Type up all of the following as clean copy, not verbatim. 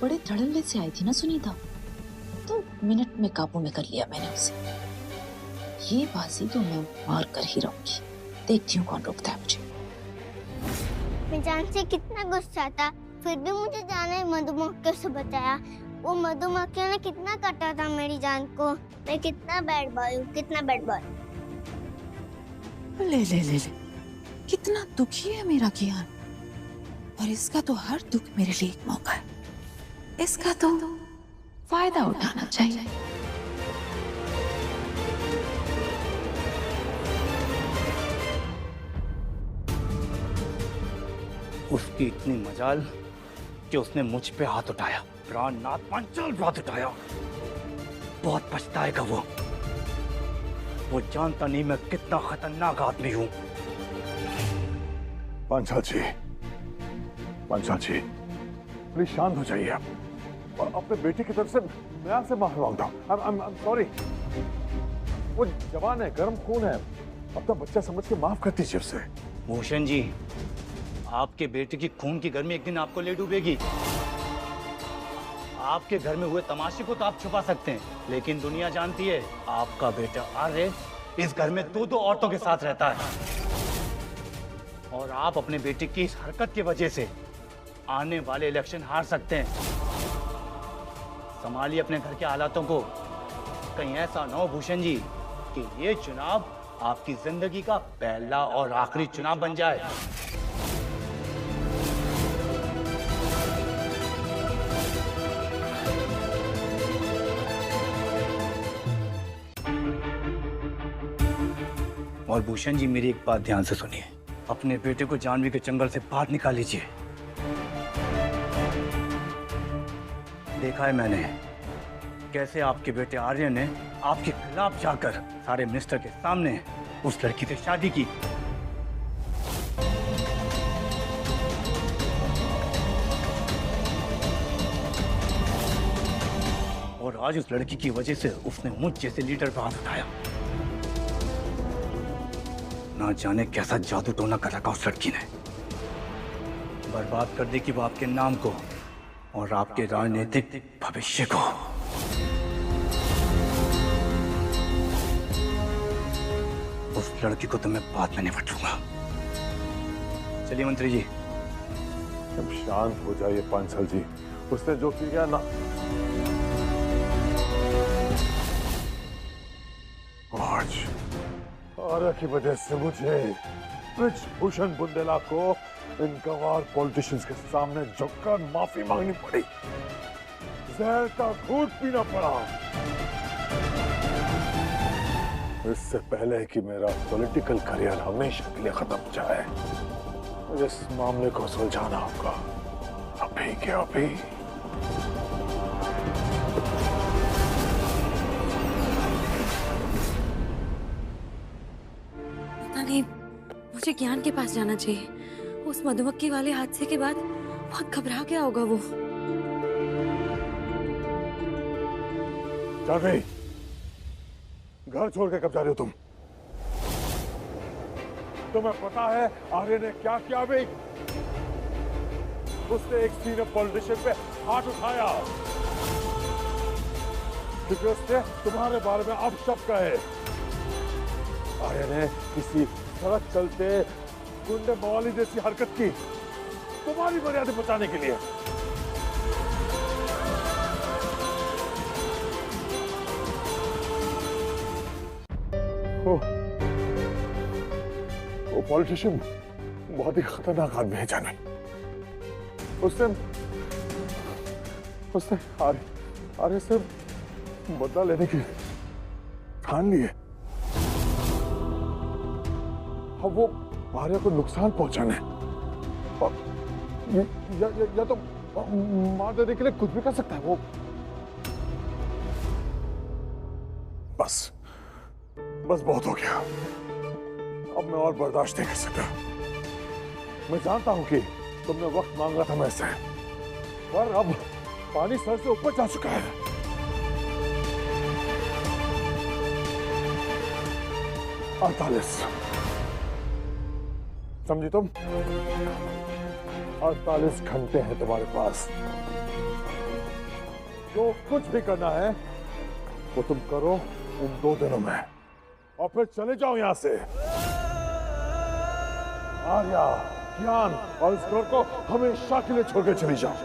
बड़े धड़ल्ले से आई थी ना सुनीता, तो मिनट में काबू में कर लिया मैंने उसे। ये बाजी तो मैं मार कर ही रहूंगी, देखती हूँ कौन रोकता है मुझे। मैं जान से कितना गुस्सा था, फिर भी मुझे जान ने मधुमक्खियों से बचाया। वो मधुमक्खियों ने कितना काटा था मेरी जान को। मैं कितना बैड बॉय हूँ, कितना बैड बॉय। ले ले ले ले, कितना दुखी है मेरा कियान, और इसका तो हर दुख मेरे लिए एक मौका है। इसका तो फायदा उठाना चाहिए। उसकी इतनी मजाल कि उसने मुझ पे हाथ उठाया, प्राणनाथ पांचाल हाथ उठाया। बहुत पछताएगा वो जानता नहीं मैं कितना खतरनाक आदमी हूं। पांचाल जी, पांचाल जी, प्लीज शांत हो जाइए आप। और अपने बेटे की तरफ से मैं आपसे माफी मांगता हूँ। I'm sorry। वो जवान है, गर्म खून है, अपना बच्चा समझ के माफ कर दीजिए उसे। भूषण जी, आपके बेटे की खून की गर्मी एक दिन आपको ले डूबेगी। आपके घर में हुए तमाशे को तो आप छुपा सकते हैं, लेकिन दुनिया जानती है आपका बेटा आर्य इस घर में दो औरतों के साथ रहता है। और आप अपने बेटे की इस हरकत की वजह से आने वाले इलेक्शन हार सकते हैं। संभालिए अपने घर के हालातों को, कहीं ऐसा ना हो भूषण जी कि ये चुनाव आपकी जिंदगी का पहला और आखिरी चुनाव बन जाए। और भूषण जी, मेरी एक बात ध्यान से सुनिए, अपने बेटे को जानवी के जंगल से बाहर निकाल लीजिए। देखा है मैंने कैसे आपके बेटे आर्य ने आपके खिलाफ जाकर सारे मिनिस्टर के सामने उस लड़की से शादी की। और आज उस लड़की की वजह से उसने मुझ जैसे लीडर पर हाथ उठाया। ना जाने कैसा जादू टोना कर रखा उस लड़की ने, बर्बाद कर दी कि वो आपके नाम को और आपके राजनीतिक भविष्य को। उस लड़की को तो मैं बाद में निपट लूंगा। चलिए मंत्री जी। अब शांत हो जाइए पांचाल जी, उसने जो किया ना, आज आर्य की वजह से मुझे ब्रिजभूषण बुंदेला को इन गंवार पॉलिटिशियंस के सामने झुककर माफी मांगनी पड़ी, जहर का घूंट पीना पड़ा। इससे पहले कि मेरा पॉलिटिकल करियर हमेशा के लिए खत्म हो जाए, मुझे इस मामले को सुलझाना होगा, अभी के अभी। पता नहीं, मुझे ज्ञान के पास जाना चाहिए। उस मधुमक्खी वाले हादसे के बाद बहुत घबरा गया होगा वो। जानवी, घर छोड़ के कब जा रहे हो तुम? तुम्हें पता है आर्य ने क्या किया? अभी उसने एक सीनियर पॉलिटिशियन पे हाथ उठाया क्योंकि उसने तुम्हारे बारे में अपशब्द कहे। आर्य ने किसी सड़क चलते गुंडे मवाली जैसी हरकत की तुम्हारी मर्यादा बचाने के लिए। वो पॉलिटिशियन बहुत ही खतरनाक आदमी है जानवी। उसने आर्य से बदला लेने की ठान ली है। अब वो आर्य को नुकसान पहुंचाने या तो मार देने के लिए कुछ भी कर सकता है वो। बस बहुत हो गया, अब मैं और बर्दाश्त नहीं कर सकता। मैं जानता हूं कि तुमने वक्त मांगा था मैं से, पर अब पानी सर से ऊपर जा चुका है। 48 समझी तुम? 48 घंटे हैं तुम्हारे पास। जो कुछ भी करना है वो तुम करो उन 2 दिनों में, और फिर चले जाओ यहां से। आर्या, ज्ञान और इस घर को हमेशा के लिए छोड़ के चली जाओ।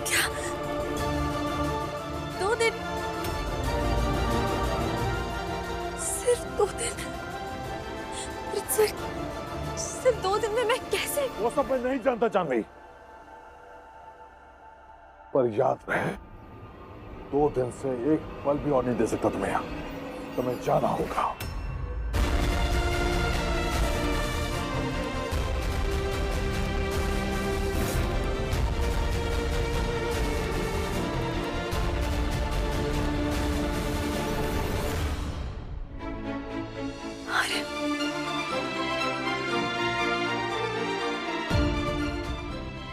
क्या 2 दिन? सिर्फ 2 दिन? सिर्फ 2 दिन में मैं कैसे? वो सब मैं नहीं जानता जानवी, पर याद रहे 2 दिन से एक पल भी और नहीं दे सकता तुम्हें यहां। तुम्हें जाना होगा।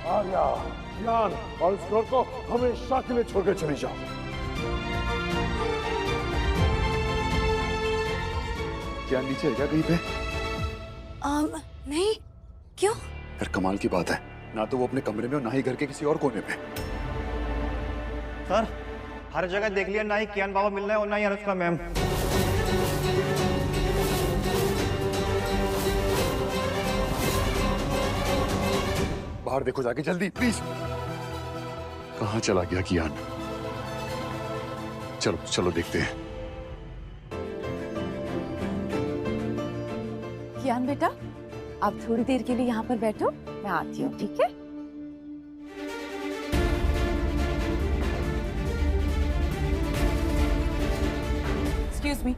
आर्या, ज्ञान और इस घर को हमेशा के लिए छोड़ के चली जाओ। ज्ञान नीचे है क्या कहीं पे? नहीं, क्यों? यार कमाल की बात है, ना तो वो अपने कमरे में और ना ही घर के किसी और कोने पे। सर, हर जगह देख लिया, ना ही कियान बाबा मिल रहा है और ना ही अनुष्का मैम। बाहर देखो जाके जल्दी प्लीज। कहाँ चला गया कियान? चलो चलो देखते हैं। कियान बेटा, आप थोड़ी देर के लिए यहाँ पर बैठो, मैं आती हूँ, ठीक है? एक्सक्यूज मी,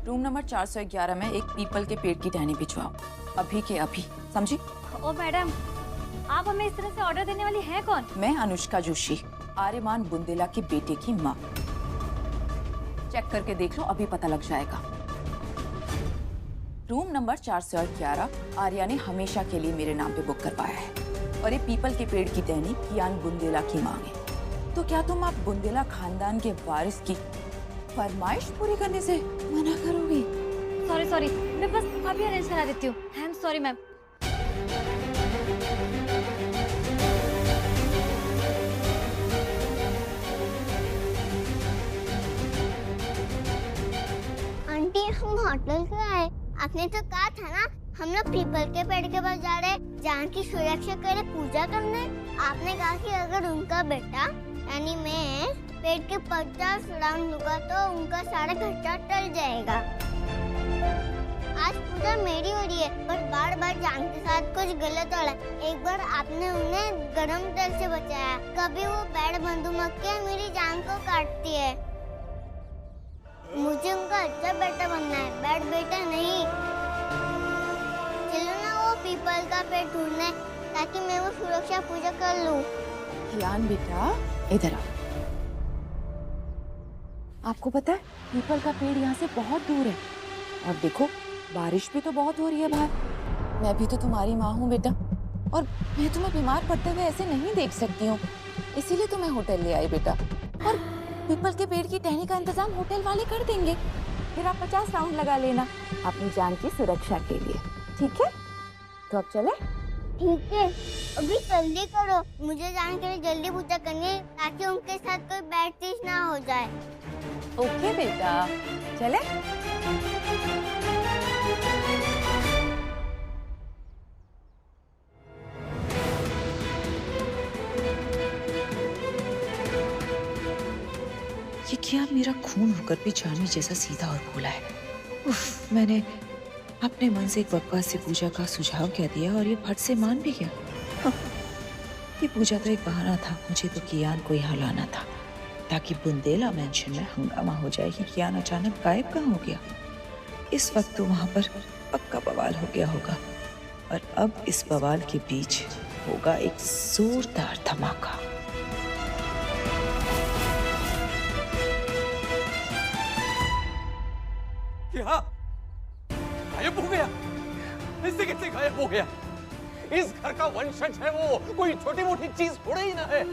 रूम नंबर 411 में एक पीपल के पेड़ की टहनी भिजवाओ, अभी के अभी, समझी? ओ मैडम, आप हमें इस तरह से ऑर्डर देने वाली हैं कौन? मैं अनुष्का जोशी, आर्यमान बुंदेला के बेटे की माँ। चेक करके देख लो, अभी पता लग जाएगा। रूम नंबर 411 आर्या ने हमेशा के लिए मेरे नाम पे बुक करवाया है, और ये पीपल के पेड़ की टहनी कियान बुंदेला की मांग है। तो क्या तुम आप बुंदेला खानदान के वारिस की फरमाइश पूरी करने से मना करोगी? सॉरी, मैं बस अभी अरेंज करा देती हूँ। I am sorry ma'am. Aunty, हम होटल क्यों आए? आपने तो कहा था ना हम लोग पीपल के पेड़ के पास जा रहे, जान की सुरक्षा करे, पूजा करने। आपने कहा कि अगर उनका बेटा यानी मैं पेड़ के 50 राउंड लूंगा तो उनका सारा खर्चा टल जाएगा। आज पूजा मेरी हो रही है, पर बार बार जान के साथ कुछ गलत हो रहा है। एक बार आपने उन्हें गरम तेल से बचाया, कभी वो बैड मधुमक्खियां मेरी जान को काटती है। मुझे उनका अच्छा बेटा बनना है, बैड बेटा नहीं। चलो ना वो पीपल का पेड़ ढूंढने, ताकि मैं वो सुरक्षा पूजा कर लूं। कियान बेटा, इधर आओ। आपको पता है पीपल का पेड़ यहाँ से बहुत दूर है, और देखो बारिश भी तो बहुत हो रही है बाहर। मैं भी तो तुम्हारी माँ हूँ बेटा, और मैं तुम्हें बीमार पड़ते हुए ऐसे नहीं देख सकती हूँ, इसीलिए तुम्हें होटल ले आई बेटा। और पीपल के पेड़ की टहनी का इंतजाम होटल वाले कर देंगे, फिर आप 50 राउंड लगा लेना अपनी जान की सुरक्षा के लिए, ठीक है? तो अब चले? ठीक है, अभी जल्दी करो, मुझे जान के लिए जल्दी पूजा करनी है, ताकि उनके साथ कोई बैड चीज ना हो जाए। ओके बेटा, चले? ये क्या मेरा खून होकर भी जानवी जैसा सीधा और भोला है। उफ, मैंने अपने मन से एक बकवास से पूजा का सुझाव कह दिया और ये फट से मान भी गया। हाँ, ये पूजा तो एक बहाना था, मुझे तो कियान को यहाँ लाना था ताकि बुंदेला मेंशन में हंगामा हो जाए कि कियान अचानक गायब कहाँ हो गया। इस वक्त तो वहां पर पक्का बवाल हो गया होगा, और अब इस बवाल के बीच होगा एक जोरदार धमाका। क्या गायब हो गया? इससे कैसे गायब हो गया? इस घर का वंशज है वो, कोई छोटी मोटी चीज थोड़े ही ना है।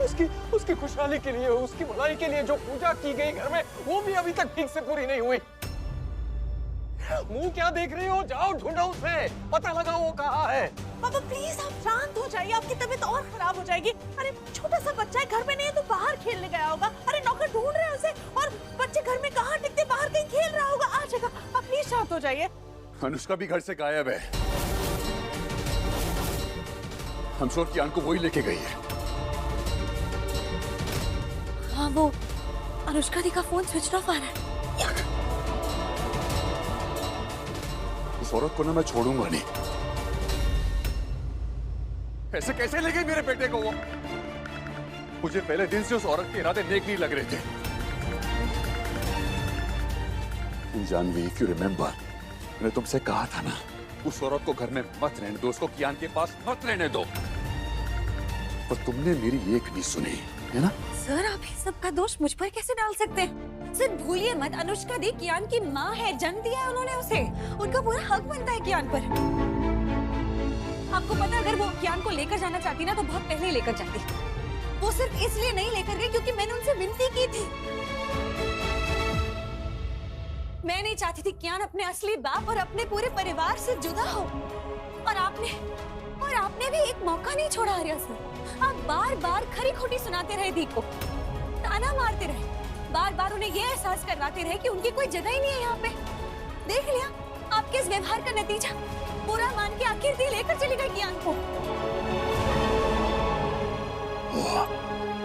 उसकी खुशहाली के लिए, उसकी भलाई के लिए जो पूजा की गई घर में, वो भी अभी तक ठीक से पूरी नहीं हुई। मुंह क्या देख रही हो? जाओ ढूंढो उसे, पता लगाओ वो कहाँ है। पापा प्लीज आप शांत हो जाइए, आपकी तबीयत और खराब हो जाएगी। अरे छोटा सा बच्चा है, घर में नहीं है तो बाहर खेलने गया होगा। अरे नौकर ढूंढ रहे हैं उसे, और बच्चे घर में कहाँ टिकते, बाहर कहीं खेल रहा होगा, आ जाएगा। आप प्लीज शांत हो जाइए। अनुष्का भी घर से गायब है। हम श्योर कियान को वही लेके गई है। हाँ वो अनुष्का दी का फोन स्विच ऑफ आ रहा है। इस औरत को ना मैं छोड़ूंगा नहीं। ऐसे कैसे ले गई मेरे बेटे को वो? मुझे पहले दिन से उस औरत के इरादे नेक नहीं लग रहे थे। जानवी, इफ यू रिमेम्बर, मैंने तुमसे कहा था ना, उस औरत को घर में मत रहने दो, उसको कियान के पास मत रहने दो, पर तुमने मेरी एक नहीं सुनी, है ना? सर आप इस सब का दोष मुझ पर कैसे डाल सकते हैं? सर भूलिए मत, अनुष्का दी कियान की माँ है, जन्म दिया है उन्होंने उसे, उनका पूरा हक बनता है कियान पर। आपको पता है, अगर वो कियान को लेकर जाना चाहती ना तो बहुत पहले ही लेकर जाती। वो सिर्फ इसलिए नहीं लेकर गई क्योंकि मैंने उनसे विनती की थी। मैं नहीं चाहती थी कियान अपने असली बाप और अपने पूरे परिवार से जुदा हो, और आपने भी एक मौका नहीं छोड़ा आर्या सर। आप बार बार खरी खोटी सुनाते रहे दी को, ताना मारते रहे, बार बार उन्हें ये एहसास करवाते रहे कि उनकी कोई जगह ही नहीं है यहाँ पे। देख लिया आपके इस व्यवहार का नतीजा, पूरा मान के आखिर दी लेकर चली गई कियान को।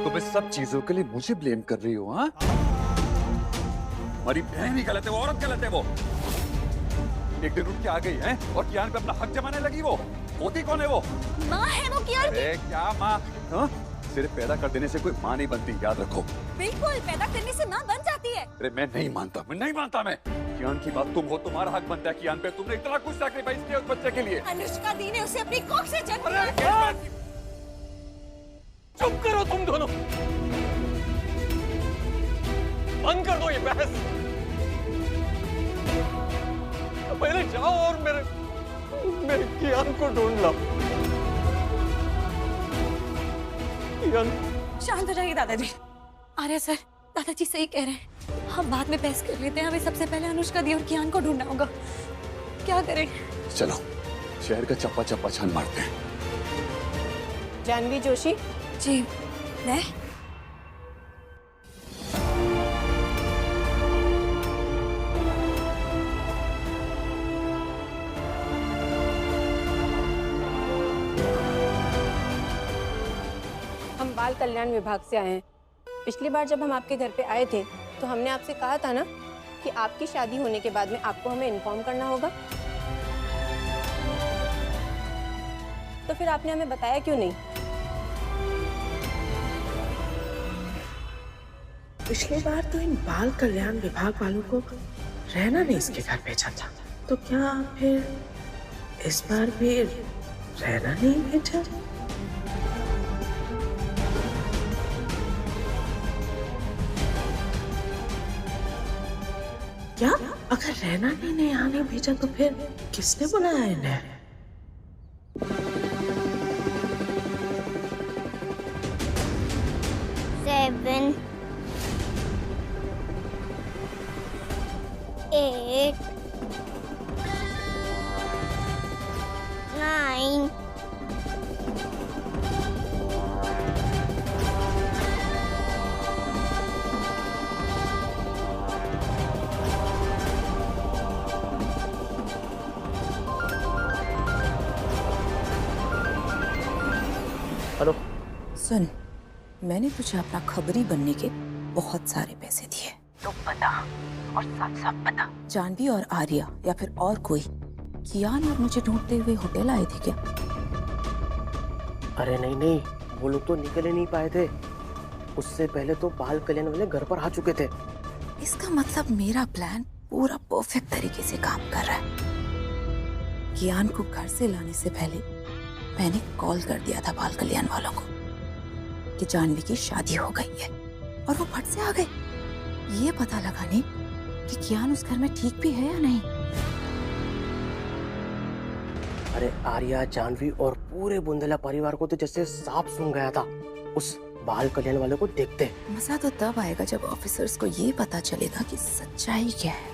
तुम इस सब चीजों के लिए मुझे ब्लेम कर रही हो? हाँ, हमारी बहन ही गलत है, वो औरत गलत है। वो एक दिन उठ के आ गई है और कियान पे अपना हक जमाने लगी। वो होती कौन है? वो माँ है वो कियान की। अरे क्या माँ? हाँ? सिर्फ पैदा कर देने से कोई माँ नहीं बनती, याद रखो। बिल्कुल, पैदा करने से माँ बन जाती है। अरे मैं नहीं मानता मैं कियान की बात तुम हो, तुम्हारा हक बनता है कियान पे। तुमने इतना कुछ सैक्रिफाइस किया उस बच्चे के लिए। अनुष्का दी ने उसे अपनी कोख से जन्म दिया। चुप करो तुम दोनों, बंद कर दो ये बहस। पहले जाओ और मेरे कियान को ढूंढ लो। कियान, शांत हो जाइए दादाजी। आर्या सर, दादाजी सही कह रहे हैं, हम बाद में बहस कर लेते हैं। हमें सबसे पहले अनुष्का दी और कियान को ढूंढना होगा। क्या करें? चलो शहर का चप्पा चप्पा छान मारते हैं। जानवी जोशी जी, मैं बाल कल्याण विभाग से आए हैं। पिछली बार जब हम आपके घर पे आए थे तो हमने आपसे कहा था ना कि आपकी शादी होने के बाद में आपको हमें इन्फॉर्म करना होगा, तो फिर आपने हमें बताया क्यों नहीं? पिछली बार तो इन बाल कल्याण विभाग वालों को रहना नहीं इसके घर भेजा था, तो क्या फिर इस बार भी रहना नहीं भेजा? क्या अगर रहना नहीं आने भेजा तो फिर किसने बुलाया इन्हें? सेवन, 8, 9, हेलो सुन, मैंने तुझे अपना खबरी बनने के बहुत सारे पैसे दिए, तो बता, और साफ साफ बता, जानवी और आर्या या फिर और कोई कियान और मुझे ढूंढते हुए होटल आए थे क्या? अरे नहीं नहीं, वो लोग तो निकल ही नहीं पाए थे। उससे पहले तो बाल कल्याण वाले घर पर आ चुके थे। इसका मतलब मेरा प्लान पूरा परफेक्ट तरीके से काम कर रहा है। कियान को घर से लाने से पहले मैंने कॉल कर दिया था बाल कल्याण वालों को कि जानवी की शादी हो गई है, और वो फट से आ गए ये पता लगाने कि कियान उस घर में ठीक भी है या नहीं। अरे आर्या, जानवी और पूरे बुंदेला परिवार को तो जैसे सांप सूंघ गया था उस बाल कल्याण वाले को देखते। मजा तो तब आएगा जब ऑफिसर्स को ये पता चलेगा कि सच्चाई क्या है।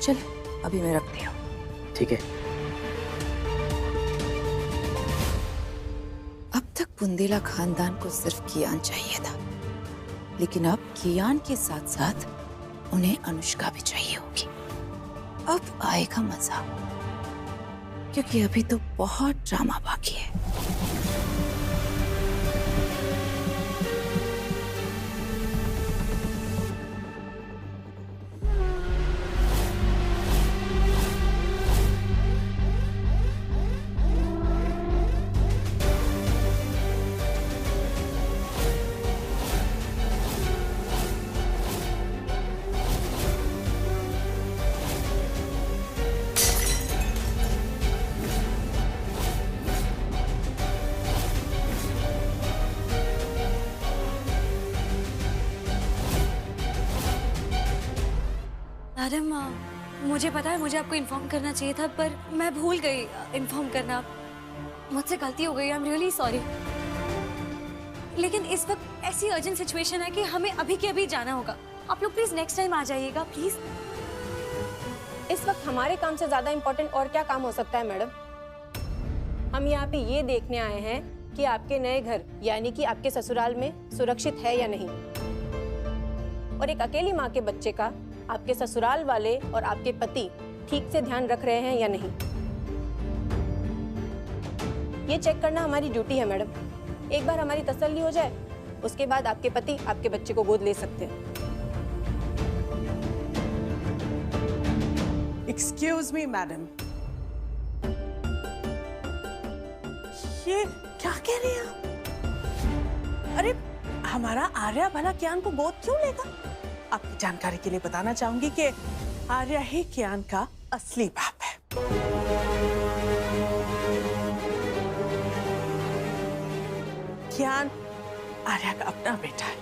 चल अभी मैं रखती हूँ। ठीक है। अब तक बुंदेला खानदान को सिर्फ कियान चाहिए था, लेकिन अब कियान के साथ साथ उन्हें अनुष्का भी चाहिए होगी। अब आएगा मजा, क्योंकि अभी तो बहुत ड्रामा बाकी है। मैडम, मुझे पता है मुझे आपको इन्फॉर्म करना चाहिए था, पर मैं भूल गई इन्फॉर्म करना। मुझसे गलती हो गई, आई एम रियली सॉरी। लेकिन इस वक्त ऐसी अर्जेंट सिचुएशन है कि हमें अभी के अभी जाना होगा। आप लोग प्लीज नेक्स्ट टाइम आ जाइएगा प्लीज। इस वक्त हमारे काम से ज्यादा इम्पोर्टेंट और क्या काम हो सकता है मैडम? हम यहाँ पे ये देखने आए हैं कि आपके नए घर यानी कि आपके ससुराल में सुरक्षित है या नहीं, और एक अकेली माँ के बच्चे का आपके ससुराल वाले और आपके पति ठीक से ध्यान रख रहे हैं या नहीं, ये चेक करना हमारी ड्यूटी है मैडम। एक बार हमारी तसल्ली हो जाए, उसके बाद आपके पति आपके बच्चे को गोद ले सकते हैं। एक्सक्यूज मी मैडम, ये क्या कह रही हैं आप? अरे हमारा आर्या भला कियान को गोद क्यों लेगा? आपकी जानकारी के लिए बताना चाहूंगी कि आर्या ही कियान का असली बाप है। कियान आर्या का अपना बेटा है,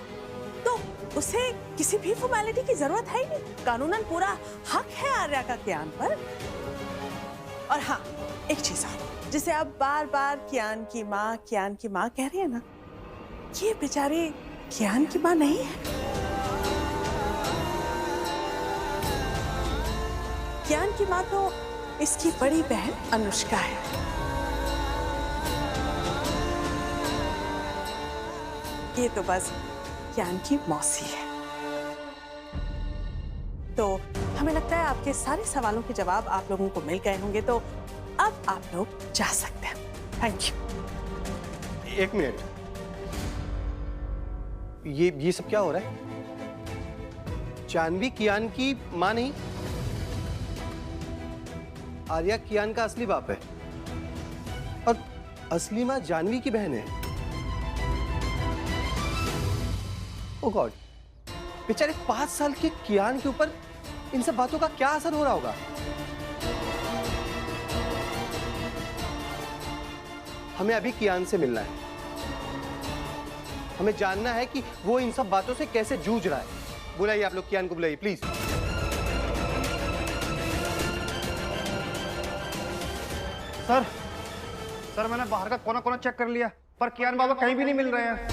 तो उसे किसी भी फॉर्मेलिटी की जरूरत है ही नहीं। कानूनन पूरा हक है आर्या का कियान पर। और हाँ, एक चीज और, जिसे आप बार बार कियान की माँ कह रही है ना, ये बेचारी कियान की माँ नहीं है। कियान की माँ तो इसकी बड़ी बहन अनुष्का है। ये तो बस कियान की मौसी है। तो हमें लगता है आपके सारे सवालों के जवाब आप लोगों को मिल गए होंगे, तो अब आप लोग जा सकते हैं। Thank you. एक मिनट, ये सब क्या हो रहा है? जानवी कियान की माँ नहीं, आर्या कियान का असली बाप है, और असली माँ जानवी की बहन है। ओह गॉड, बेचारे 5 साल के कियान के ऊपर इन सब बातों का क्या असर हो रहा होगा? हमें अभी कियान से मिलना है। हमें जानना है कि वो इन सब बातों से कैसे जूझ रहा है। बुलाइए आप लोग कियान को, बुलाइए प्लीज। सर मैंने बाहर का कोना कोना चेक कर लिया, पर कियान बाबा कहीं भी नहीं मिल रहे हैं।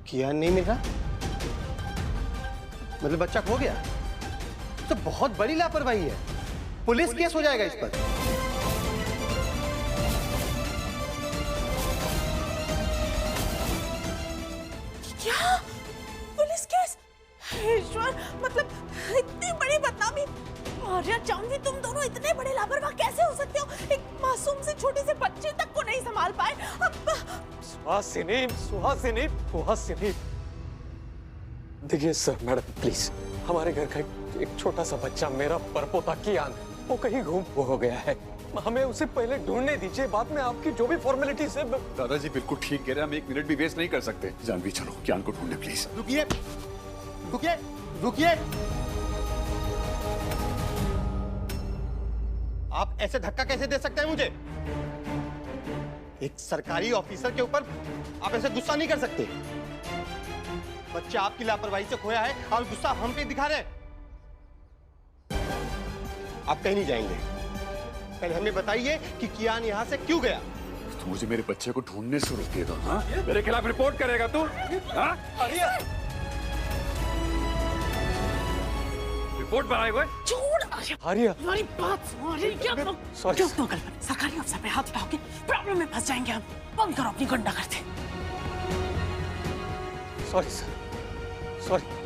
कियान नहीं मिल रहा? मतलब बच्चा खो गया? तो बहुत बड़ी लापरवाही है, पुलिस केस हो जाएगा इस पर। क्या पुलिस केस? ईश्वर, मतलब इतनी बड़ी बदनामी। आर्या, जानवी, तुम दोनों इतने बड़े लापरवाह कैसे हो सकते हो? एक मासूम से छोटी से बच्चे तक को नहीं संभाल पाए। सुहासिनी, देखिए सर, मैडम प्लीज, हमारे घर का एक छोटा सा बच्चा, मेरा परपोता कियान, वो कहीं गुम हो गया है। हमें उसे पहले ढूंढने दीजिए, बाद में आपकी जो भी फॉर्मेलिटीज है। दादाजी बिल्कुल ठीक कह रहे हैं, हम 1 मिनट भी वेस्ट नहीं कर सकते। जानवी चलो कियान को ढूंढने प्लीज। रुकिए। आप ऐसे धक्का कैसे दे सकते हैं मुझे? एक सरकारी ऑफिसर के ऊपर आप ऐसे गुस्सा नहीं कर सकते। बच्चा आपकी लापरवाही से खोया है और गुस्सा हम पे दिखा रहे हैं। आप कहीं नहीं जाएंगे। पहले हमें बताइए कि कियान यहाँ से क्यों गया। तो मुझे मेरे बच्चे को ढूंढने से रोके दो। हाँ, मेरे खिलाफ रिपोर्ट करेगा तू? हाँ? रिपोर्ट बनाए हुए? आर्या, हमारी बात सुनो आर्या, क्या क्यों गलत सरकारी अफसर पे हाथ उठाओगे? प्रॉब्लम में फंस जाएंगे हम। बंद करो अपनी गुंडागर्दी। Sorry sir, sorry.